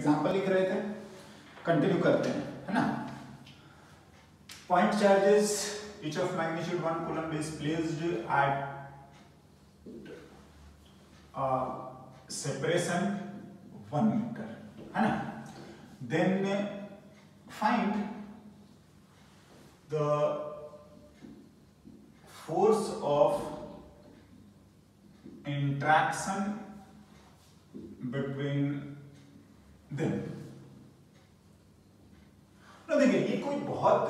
Example लिख रहे थे, कंटिन्यू करते हैं, है ना। Point charges each of magnitude 1 coulomb is placed at separation 1 meter, है ना। Then find the force of interaction between them। तो देखिए ये कोई बहुत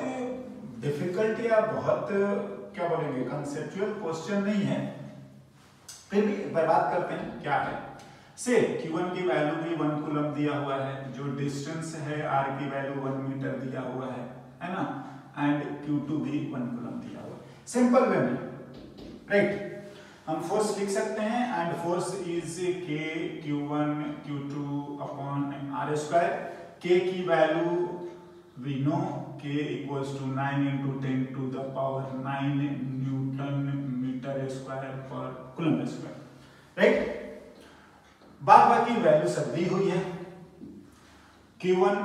डिफिकल्ट या बहुत क्या बोलेंगे कंसेप्चुअल क्वेश्चन नहीं है, फिर भी बात करते हैं क्या है। से Q1 की वैल्यू भी 1 कूलम दिया हुआ है, जो डिस्टेंस है R की वैल्यू 1 मीटर दिया हुआ है ना, एंड Q2 भी 1 कूलम दिया हुआ है। सिंपल वे में राइट हम फोर्स लिख सकते हैं, and force is K Q1 Q2 upon R square. K की value we know K equals to 9 into 10 to the power 9 newton metre square per coulomb square, right. बाकी value सब दी हुई है। Q1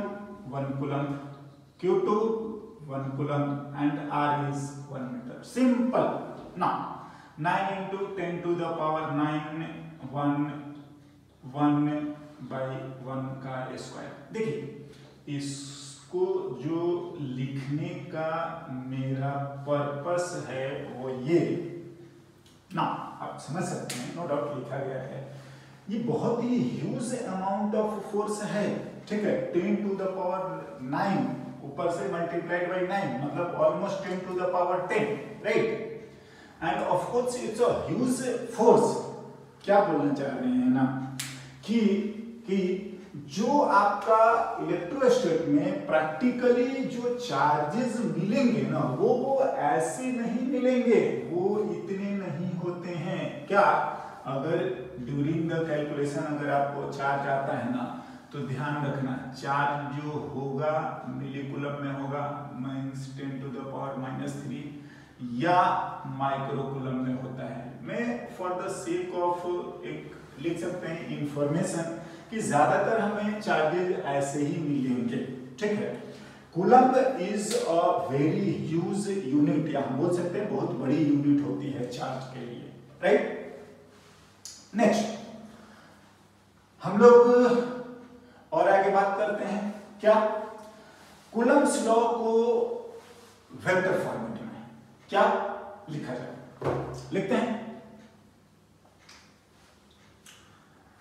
1 coulomb, Q2 1 coulomb and R is 1 metre. Simple. Now 9 into 10 to the power 9 1 by 1 का square. देखिए इसको जो लिखने का मेरा पर्पस है वो ये ना, आप समझ सकते हैं, नो डाउट लिखा गया है। ये बहुत ही ह्यूज अमाउंट ऑफ फोर्स है, ठीक है। 10 to the power 9 ऊपर से मल्टीप्लाइड बाय 9 मतलब almost 10 to the power 10, right. End of course it's a huge force. क्या बोलना चाह रहे हैं ना कि जो आपका इलेक्ट्रोस्टैट में प्रैक्टिकली जो चार्जेस मिलेंगे ना वो ऐसे नहीं मिलेंगे, वो इतने नहीं होते हैं। क्या अगर ड्यूरिंग द कैलकुलेशन अगर आपको चार्ज आता है ना तो ध्यान रखना चार्ज जो होगा मिलीकूलम में होगा, मींस 10 to the power -3 या माइक्रोकूलम में होता है। मैं फॉर द सेक ऑफ एक लिख सकते हैं इंफॉर्मेशन कि ज्यादातर हमें चार्जेस ऐसे ही मिलेंगे, ठीक है। Coulomb is a very huge unit, या हम बोल सकते हैं बहुत बड़ी यूनिट होती है चार्ज के लिए, राइट। नेक्स्ट हम लोग और आगे बात करते हैं क्या, कूलम्ब्स लॉ को वेक्टर फॉर्मेट में क्या लिखा जाए, लिखते हैं।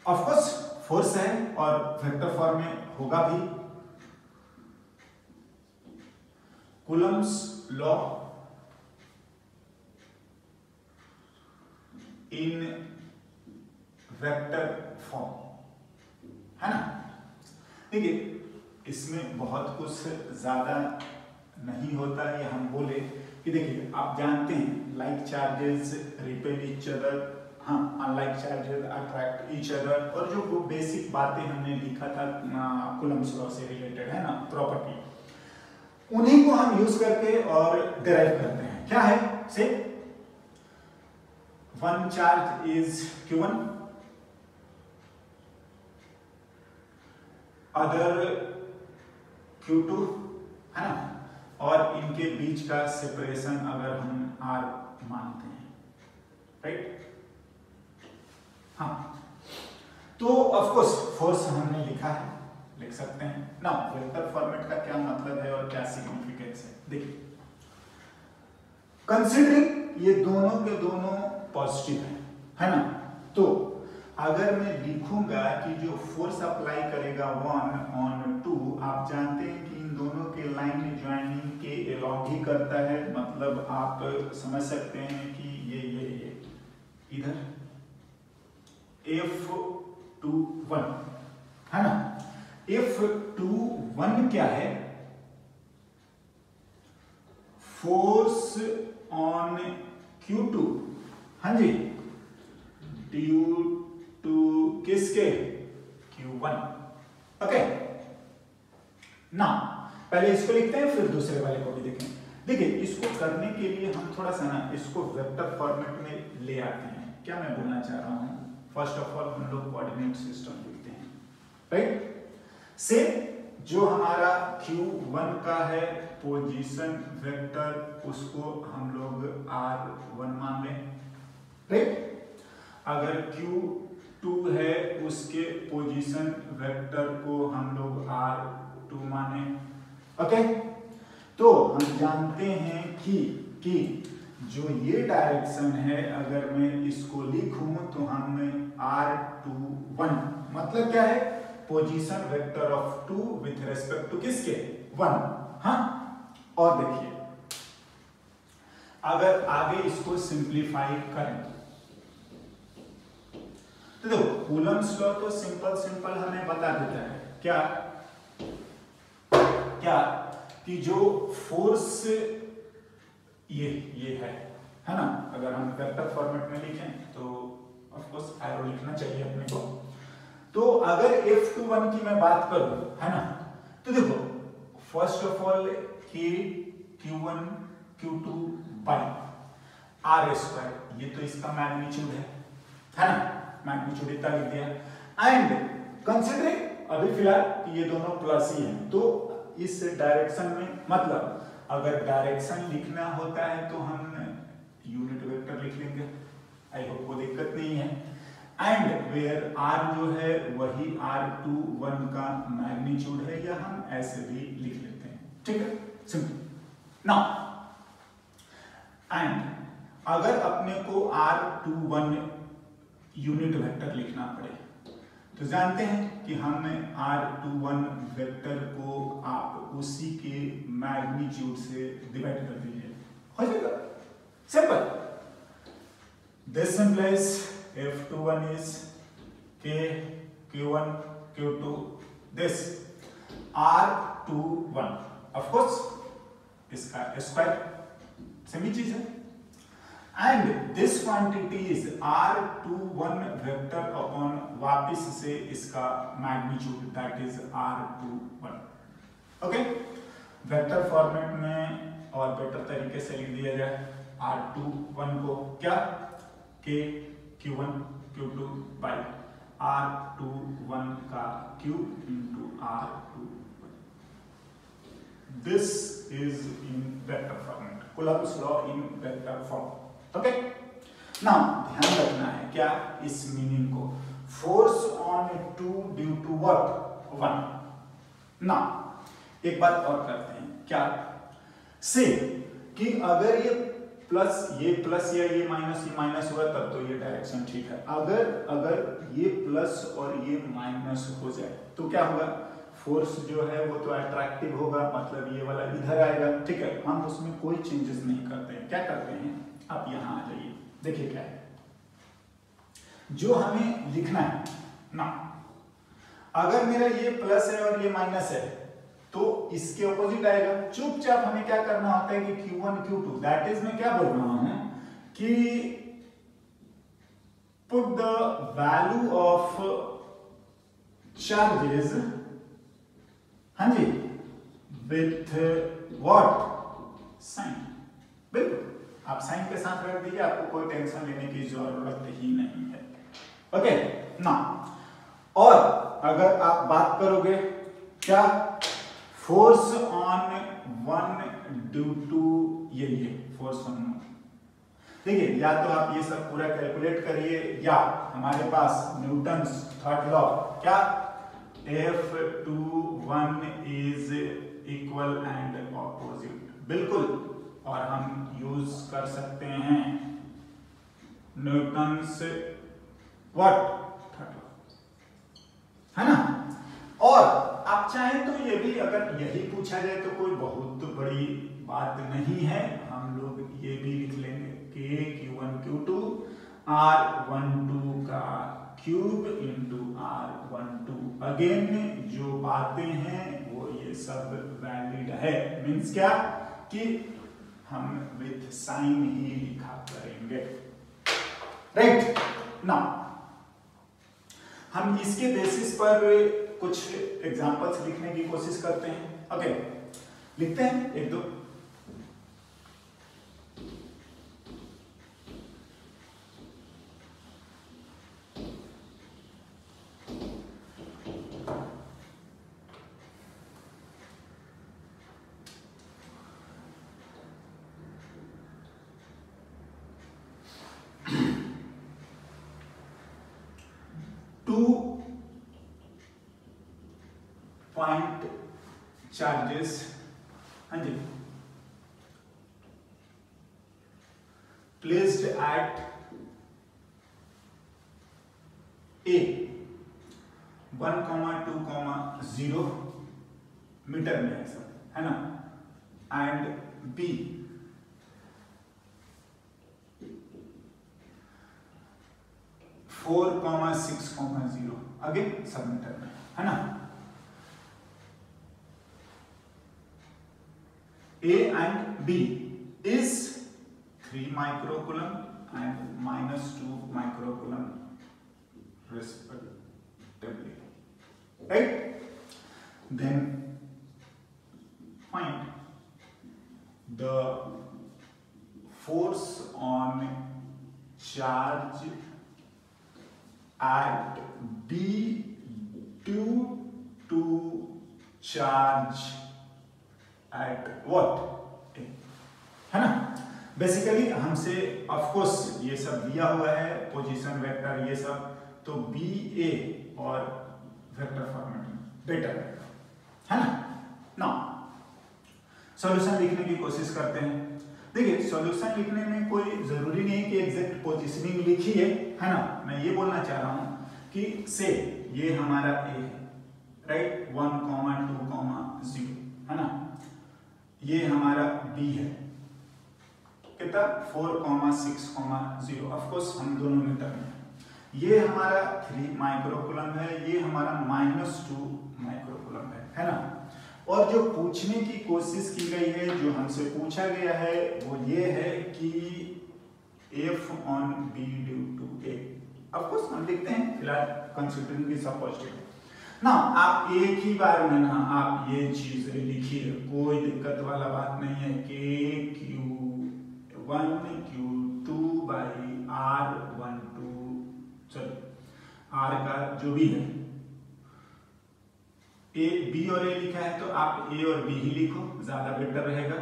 ऑफ कोर्स फोर्स है और वेक्टर फॉर्म में होगा भी। Coulomb's law in vector form, है ना। देखिए इसमें बहुत कुछ ज्यादा नहीं होता है, हम बोले कि देखिए आप जानते हैं like charges repel each other, हाँ unlike charges attract each other, और जो बेसिक बातें हमने लिखा था कूलम्ब्स लॉ से रिलेटेड, है ना, प्रॉपर्टी, उन्हीं को हम यूज करके और डिराइव करते हैं। क्या है से one charge is Q1, other Q2, है ना, और इनके बीच का सेपरेशन अगर हम R मानते हैं, राइट। हाँ तो ऑफ कोर्स फोर्स हमने लिखा है, लिख सकते हैं ना। वेक्टर फॉर्मेट का क्या मतलब है और क्या सिग्निफिकेंस है, देखिए कंसीडरिंग ये दोनों के दोनों पॉजिटिव है ना, तो अगर मैं लिखूंगा कि जो फोर्स अप्लाई करेगा 1 on 2, आप जानते हैं कि इन दोनों के लाइन ज्वाइनिंग के एलॉन्ग ही करता है, मतलब आप समझ सकते हैं कि ये इधर F21 है ना। F21 क्या है, फोर्स ऑन Q2, हाँ जी, ड्यू टू किसके, Q1, ओके ना। पहले इसको लिखते हैं फिर दूसरे वाले को भी देखें। देखिए इसको करने के लिए हम थोड़ा सा ना इसको वेक्टर फॉर्मेट में ले आते हैं। क्या मैं बोलना चाह रहा हूं, फर्स्ट ऑफ ऑल हम लोग कोऑर्डिनेट सिस्टम लिखते हैं, राइट। से जो हमारा Q1 का है पोजीशन वेक्टर, उसको हम लोग R1 मान लें, राइट। अगर Q2 है उसके पोजीशन वेक्टर को हम लोग R2 माने, ओके। तो हम जानते हैं कि जो ये डायरेक्शन है, अगर मैं इसको लिखूं तो हम R21 मतलब क्या है, position vector of 2 with respect to किसके, 1, हाँ। और देखिए अगर आगे इसको सिंप्लीफाई करें तो देखो कूलम्स लॉ तो सिंपल हमें बता देता है क्या कि जो फोर्स ये है ना, अगर हम वेक्टर फॉर्मेट में लिखें तो ऑफ कोर्स एरो लिखना चाहिए अपने को। तो अगर F21 की मैं बात करूं, है ना, तो देखो first of all Q1 Q2 bye R², ये तो इसका मैग्नीट्यूड है ना, मैग्नीट्यूड इतना लिख दिया। एंड कंसीडरिंग अभी फिलहाल ये दोनों प्लस ही हैं, तो इस डायरेक्शन में मतलब अगर डायरेक्शन लिखना होता है तो हम यूनिट वेक्टर लिख लेंगे, आई होप कोई दिक्कत नहीं है। एंड वेयर R जो है वही R21 का मैग्नीट्यूड है, या हम ऐसे भी लिख लेते हैं, ठीक है, सिंपल। नाउ एंड अगर अपने को R21 यूनिट वेक्टर लिखना पड़े तो जानते हैं कि हम R21 वेक्टर को आप उसी के मैग्नीट्यूड से डिवाइड कर दीजिए, हो जाएगा, simple. This simplifies F21 is K Q1 Q2, this R21 of course इसका स्क्वायर, सेम ही चीज है। And this quantity is R21 vector upon वापिस से इसका magnitude, that is R21, okay. Vector format में और बेटर तरीके से लिख दिया जाए R21 को क्या, K Q1 Q2 by R21 का cube into R21। This is in vector format, coulomb's law in vector form, okay. Now ध्यान रखना है क्या इस मीनिंग को, force on 2 due to what, 1। Now एक बात और करते हैं क्या, से कि अगर ये प्लस या ये माइनस हुआ तब तो ये डायरेक्शन ठीक है। अगर ये प्लस और ये माइनस हो जाए तो क्या होगा, फोर्स जो है वो तो अट्रैक्टिव होगा, मतलब ये वाला इधर आएगा, ठीक है। हम उसमें कोई चेंजेस नहीं करते हैं, क्या करते हैं, आप यहां आ जाइए, देखिए क्या है जो हमें लिखना है ना। अगर मेरा ये प्लस है और ये माइनस है तो इसके ऑपोजिट आएगा। चुपचाप हमें क्या करना होता है कि Q1 Q2, दैट इज मैं क्या बोल रहा हूं कि put the value of charges, हाँ जी, विथ व्हाट, साइन। बिल्कुल आप साइन के साथ रख दीजिए, आपको कोई टेंशन लेने की जरूरत ही नहीं है, ओके ना। और अगर आप बात करोगे क्या, फोर्स ऑन 1 ड्यू टू ये फोर्स ऑन 1, देखिए या तो आप ये सब पूरा कैलकुलेट करिए, या हमारे पास न्यूटन्स थर्ड लॉ क्या, F21 is equal and opposite, बिल्कुल। और हम यूज कर सकते हैं न्यूटन्स व्हाट, थर्ड लॉ, है ना। और आप चाहें तो ये भी, अगर यही पूछा जाए तो कोई बहुत बड़ी बात नहीं है, हम लोग ये भी लिख लेंगे K Q1 Q2 R12 का क्यूब इंटू R12। अगेन जो बातें हैं वो ये सब वैलिड है, मीन्स क्या कि हम विथ साइन ही लिखा करेंगे, राइट ना। हम इसके बेसिस पर कुछ एग्जांपल्स लिखने की कोशिश करते हैं, ओके। लिखते हैं एक दो। 2 पॉइंट चार्जेस, हाँ जी, प्लेस्ड एट A 1,2,0 मीटर में है सब, है ना, एंड B 4,6,0 अगेन सब मीटर में, है ना। A and B is 3 microcoulomb and -2 microcoulomb respectively, right? Then find the force on charge at B due to charge at what? A, है ना। बेसिकली हमसे ऑफ कोर्स ये सब दिया हुआ है, पोजीशन वेक्टर ये सब, तो बी ए और वेक्टर फॉर्मेट में बेटर है ना। नाउ सॉल्यूशन लिखने की कोशिश करते हैं। देखिए सॉल्यूशन लिखने में कोई जरूरी नहीं कि एग्जैक्ट पोजीशनिंग लिखी है ना। मैं ये बोलना चाह रहा हूं कि से ये हमारा ए है, राइट, 1,2,0 है ना, ये हमारा बी है कितना 4,6,0, ऑफ कोर्स हम दोनों मीटर में, ये हमारा 3 माइक्रोकूलम है, ये हमारा -2 माइक्रोकूलम है ना। और जो पूछने की कोशिश की गई है, जो हमसे पूछा गया है वो ये है कि F on B due to A, of course हम लिखते हैं फिलहाल कंसीडरिंग दिस पॉजिटिव ना। आप एक ही बार में ना आप ये चीज लिखिए, कोई दिक्कत वाला बात नहीं है। Q1 Q2 by R12, चलो R का जो भी है, A B और A लिखा है तो आप A और B ही लिखो, ज्यादा बेटर रहेगा।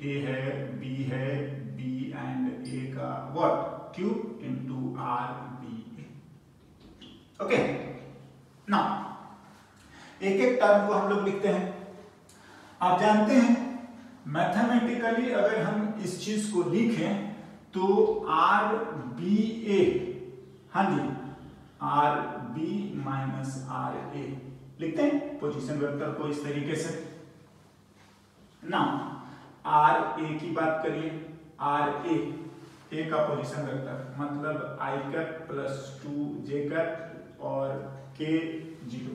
A है B है, B एंड A का what, Q into R B A, okay. Now एक एक टर्म को हम लोग लिखते हैं। आप जानते हैं मैथमेटिकली अगर हम इस चीज को लिखें तो आर बी ए, हाँ जी, R B minus R A लिखते हैं पोजीशन वेक्टर को इस तरीके से ना। आर ए की बात करिए, आर ए का पोजीशन वेक्टर मतलब आई कैप प्लस 2 जे कैप और के 0।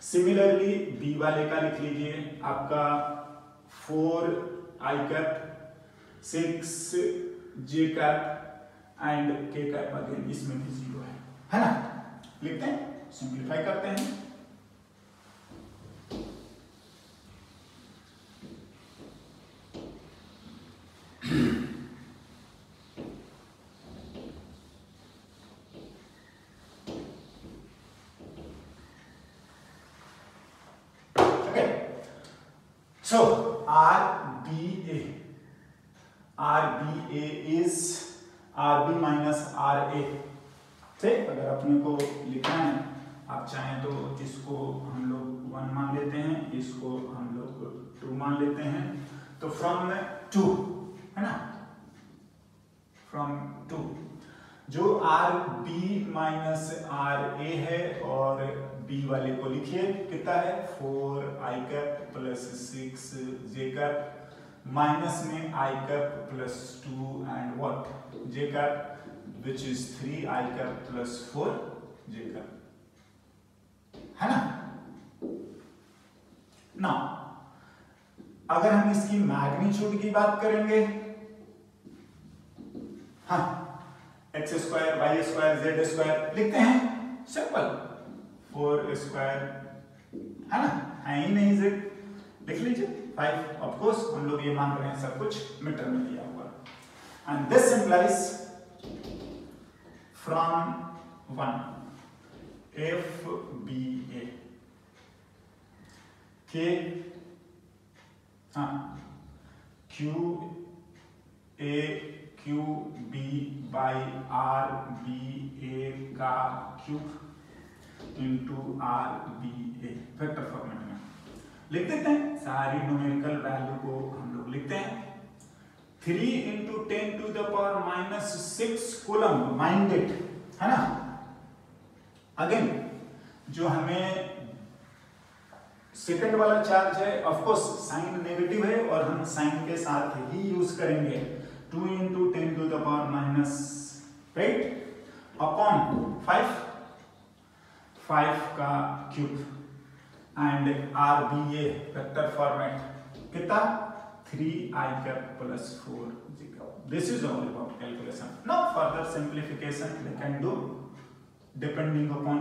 सिमिलरली बी वाले का लिख लीजिए, आपका 4 I cap 6 J cap and के कैप, अगेन इसमें भी 0 है ना। लिखते हैं, सिंप्लीफाई करते हैं। So RBA is RB minus RA। ठीक, अगर अपने को लिखना है, आप चाहें तो इसको हम लोग 1 मान लेते हैं, इसको हम लोग 2 मान लेते हैं। तो फ्रॉम 2 है ना, फ्रॉम 2 जो RB माइनस RA है और B वाले को लिखिए, कितना है 4 I cap plus 6 J cap minus में I cap plus 2 and what J cap which is 3 I cap plus 4 J cap, है ना। नाउ अगर हम इसकी मैग्नीट्यूड की बात करेंगे, हाँ, x square y square z square लिखते हैं, सिंपल 4 स्क्वायर है ना, है ही नहीं जेड, लिख लीजिए 5। ऑफ कोर्स हम लोग ये मान रहे हैं सब कुछ मीटर में दिया हुआ, and this implies from 1 F B A के, हाँ, Q A Q B by R B A का cube into R B A, vector format में लिख देते हैं। सारी न्यूमेरिकल वैल्यू को हम लोग लिखते हैं। 3 into 10 to the power minus 6 coulomb माइंडेड, है ना। अगेन जो हमें सेकंड वाला चार्ज है, ऑफ कोर्स साइन नेगेटिव है और हम साइन के साथ ही यूज करेंगे। 2 into 10 to the power minus 8 upon 5 का cube and R B A vector format कितना 3i plus 4j। This is all about calculation. Now further simplification we can do depending upon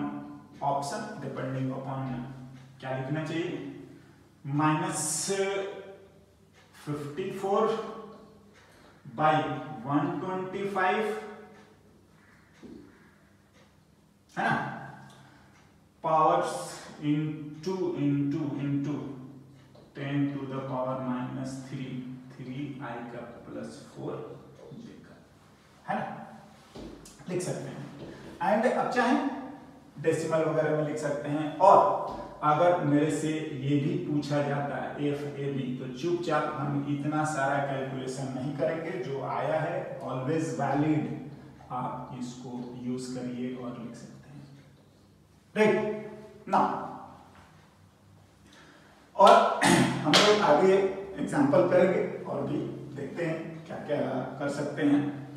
option, depending upon क्या लिखना चाहिए, -54 by 125, है ना, powers into 10 to the power minus 3i का plus 4j का, है ना, लिख सकते हैं। एंड अब चाहे डेसिमल वगैरह में लिख सकते हैं। और अगर मेरे से ये भी पूछा जाता है एफ ए बी, तो चुपचाप हम इतना सारा कैलकुलेशन नहीं करेंगे, जो आया है ऑलवेज वैलिड, आप इसको यूज करिए और लिख सकते हैं, राइट ना। और हम लोग आगे एग्जाम्पल करेंगे और भी देखते हैं क्या क्या कर सकते हैं।